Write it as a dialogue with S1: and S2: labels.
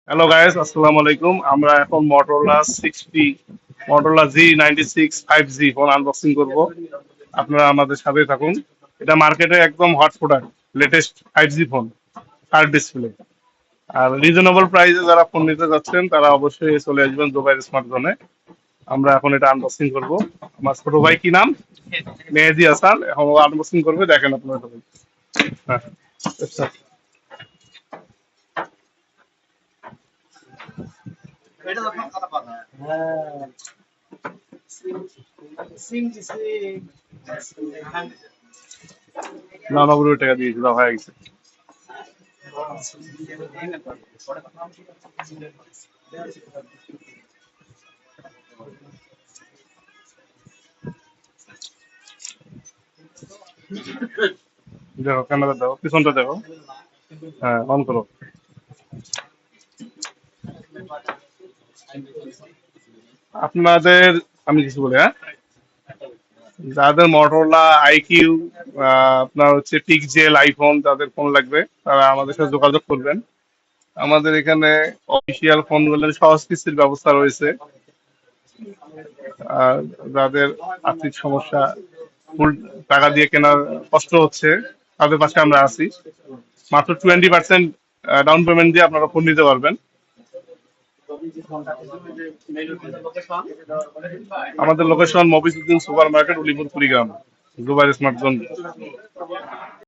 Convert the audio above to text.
S1: Hello guys, আসসালামু আলাইকুম। আমরা এখন Motorola Z96 5G phone unboxing করব। আপনারা আমাদের সাথে থাকুন। এটা মার্কেটে একদম hot product, latest 5G phone, curve display. আর রিজনেবল প্রাইসে যারা ফোন নিতে যাচ্ছেন তারা অবশ্যই চলে আসবেন দুবাই স্মার্ট জোনে। আমরা এখন এটা আনবক্সিং করব। আমার ছোট ভাই কি নাম? মেহেদি হাসান এখন আনবক্সিং করবে, দেখেন আপনারা সবাই। হ্যাঁ, আচ্ছা। না, 90 টাকা দিয়েছিল, হয়ে গেছে। দেখো, ক্যামেরা দেখো, পিছনটা দেখো। হ্যাঁ, অন করো। আপনাদের, আমি কিছু বলি, হ্যাঁ, যাদের মটোরোলা আইকিউ, আপনার হচ্ছে পিকজেল আইফোন, যাদের ফোন লাগবে তারা আমাদের সাথে যোগাযোগ করবেন। আমাদের এখানে অফিসিয়াল ফোনগুলোর সহজ কিস্তির ব্যবস্থা রয়েছে। আর যাদের আর্থিক সমস্যা, ফুল টাকা দিয়ে কেনার কষ্ট হচ্ছে, তাদের পাশে আমরা আছি। মাত্র 20% ডাউন পেমেন্ট দিয়ে আপনারা ফোন নিতে পারবেন। আমাদের location Mofizuddin super market, Ulipur, Kurigram, Dubai smart zone.